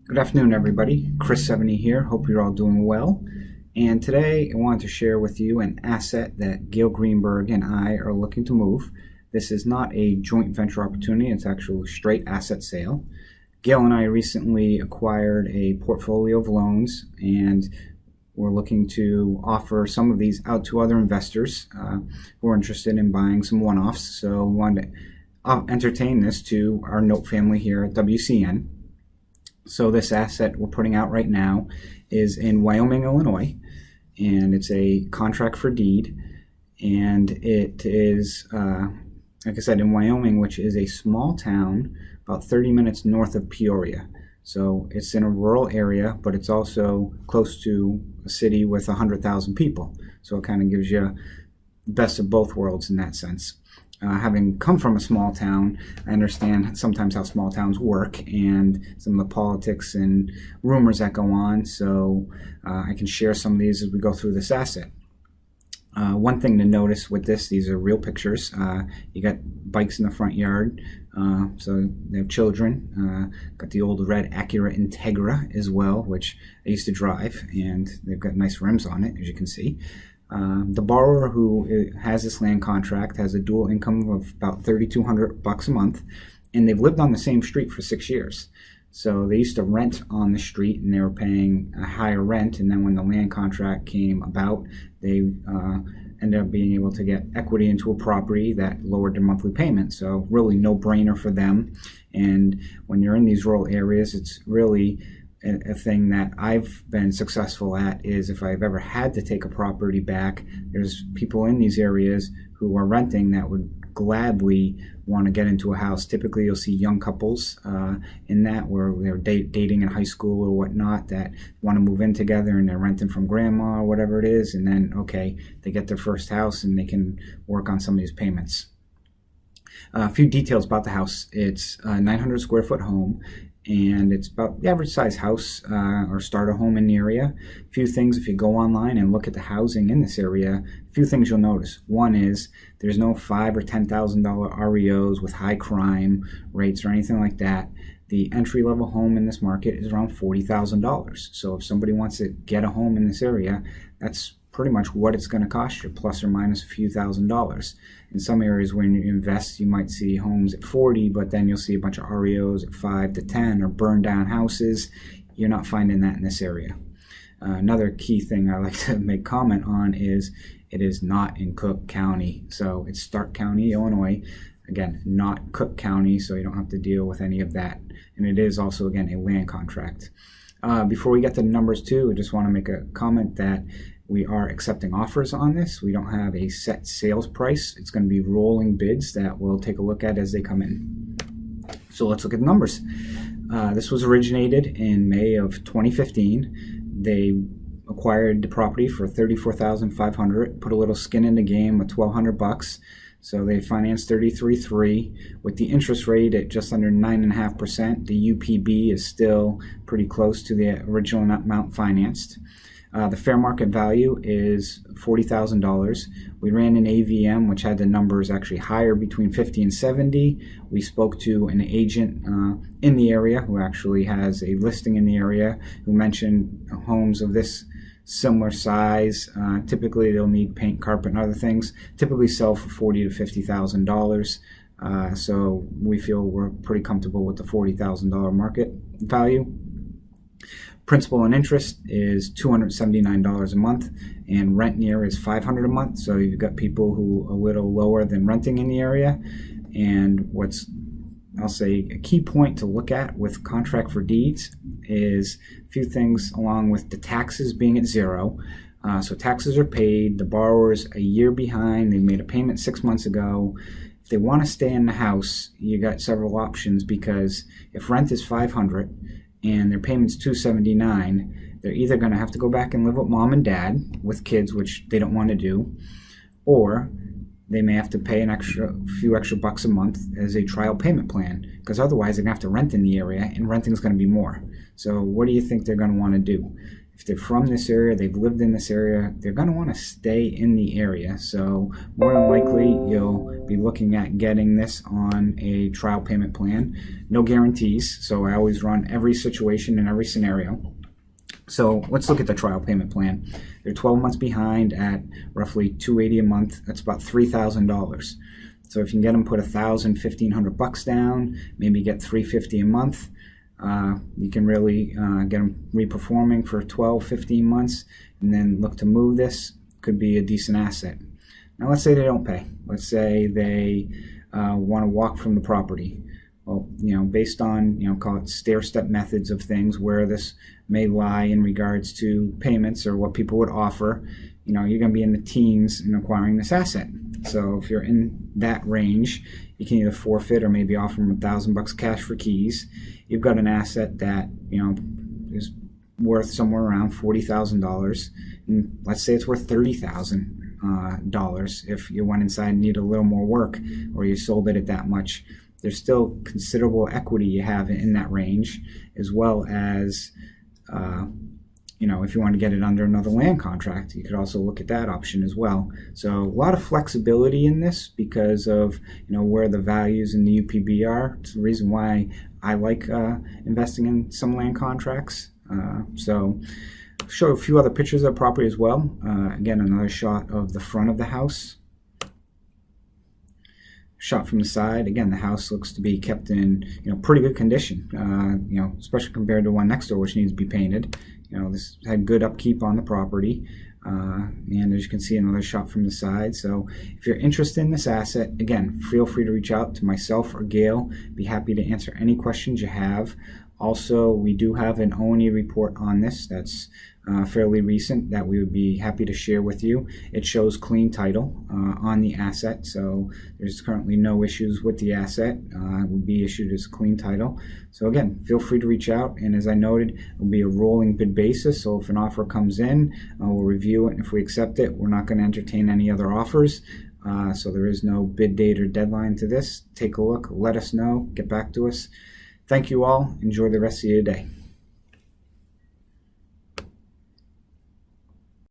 Good afternoon, everybody. Chris 70 here. Hope you're all doing well. And today I wanted to share with you an asset that Gail Greenberg and I are looking to move. This is not a joint venture opportunity, it's actually a straight asset sale. Gail and I recently acquired a portfolio of loans, and we're looking to offer some of these out to other investors who are interested in buying some one-offs. So we wanted to entertain this to our note family here at WCN. So this asset we're putting out right now is in Wyoming, Illinois, and it's a contract for deed. And it is, like I said, in Wyoming, which is a small town about 30 minutes north of Peoria. So it's in a rural area, but it's also close to a city with 100,000 people. So it kind of gives you the best of both worlds in that sense. Having come from a small town, I understand sometimes how small towns work and some of the politics and rumors that go on, so I can share some of these as we go through this asset. One thing to notice with this, these are real pictures. You got bikes in the front yard, so they have children. Got the old red Acura Integra as well, which I used to drive, and they've got nice rims on it, as you can see. The borrower who has this land contract has a dual income of about $3,200 a month, and they've lived on the same street for 6 years. So they used to rent on the street, and they were paying a higher rent, and then when the land contract came about, they ended up being able to get equity into a property that lowered their monthly payment. So really no-brainer for them. And when you're in these rural areas, it's really a thing that I've been successful at is if I've ever had to take a property back, there's people in these areas who are renting that would gladly want to get into a house. Typically you'll see young couples in that where they're dating in high school or whatnot that want to move in together, and they're renting from grandma or whatever it is, and then okay, they get their first house and they can work on some of these payments. A few details about the house. It's a 900 square foot home, and it's about the average size house or starter home in the area. A few things, if you go online and look at the housing in this area, a few things you'll notice. One is there's no $5,000 or $10,000 REOs with high crime rates or anything like that. The entry-level home in this market is around $40,000. So if somebody wants to get a home in this area, that's pretty much what it's going to cost you, plus or minus a few $1,000s. In some areas when you invest, you might see homes at 40, but then you'll see a bunch of REOs at 5 to 10 or burned down houses. You're not finding that in this area. Another key thing I like to make comment on is it is not in Cook County. So it's Stark County, Illinois. Again, not Cook County, so you don't have to deal with any of that. And it is also, again, a land contract. Before we get to the numbers too, I just want to make a comment that we are accepting offers on this. We don't have a set sales price. It's going to be rolling bids that we'll take a look at as they come in. So let's look at the numbers. This was originated in May of 2015. They acquired the property for $34,500, put a little skin in the game with $1,200. So they financed $33,300 with the interest rate at just under 9.5%. The UPB is still pretty close to the original amount financed. The fair market value is $40,000. We ran an AVM, which had the numbers actually higher, between 50 and 70. We spoke to an agent in the area who actually has a listing in the area, who mentioned homes of this similar size. Typically, they'll need paint, carpet, and other things. Typically sell for $40,000 to $50,000. So we feel we're pretty comfortable with the $40,000 market value. Principal and interest is $279 a month, and rent near is $500 a month. So you've got people who are a little lower than renting in the area. And what's, I'll say, a key point to look at with contract for deeds is a few things, along with the taxes being at zero. So taxes are paid, the borrower's a year behind, they made a payment 6 months ago. If they want to stay in the house, you got several options, because if rent is $500 and their payment's $279, they're either going to have to go back and live with mom and dad with kids, which they don't want to do, or they may have to pay a few extra bucks a month as a trial payment plan, because otherwise they're going to have to rent in the area, and renting is going to be more. So what do you think they're going to want to do? if they're from this area, they've lived in this area, they're going to want to stay in the area. So more than likely, you'll be looking at getting this on a trial payment plan. No guarantees, so I always run every situation and every scenario. So let's look at the trial payment plan. They're 12 months behind at roughly $280 a month. That's about $3,000. So if you can get them put $1,000, $1,500 down, maybe get $350 a month, you can really get them reperforming for 12, 15 months, and then look to move this. Could be a decent asset. Now let's say they don't pay. Let's say they want to walk from the property. Well, based on, call it stair-step methods of things where this may lie in regards to payments or what people would offer, you're going to be in the teens in acquiring this asset. So if you're in that range, you can either forfeit or maybe offer them $1,000 cash for keys. You've got an asset that, is worth somewhere around $40,000. And let's say it's worth $30,000 if you went inside and needed a little more work, or you sold it at that much. There's still considerable equity you have in that range, as well as, if you want to get it under another land contract, you could also look at that option as well. So a lot of flexibility in this because of, where the values in the UPB are. It's the reason why I like investing in some land contracts. So I'll show a few other pictures of the property as well. Again, another shot of the front of the house. Shot from the side. Again, the house looks to be kept in pretty good condition, especially compared to one next door, which needs to be painted. This had good upkeep on the property, and as you can see, another shot from the side. So if you're interested in this asset, again, feel free to reach out to myself or Gail. Be happy to answer any questions you have. Also, we do have an O&E report on this that's fairly recent that we would be happy to share with you. It shows clean title on the asset, so there's currently no issues with the asset. It would be issued as clean title. So again, feel free to reach out, and as I noted, it will be a rolling bid basis, so if an offer comes in, we'll review it, and if we accept it, we're not going to entertain any other offers. So there is no bid date or deadline to this. Take a look, let us know, get back to us. Thank you all. Enjoy the rest of your day.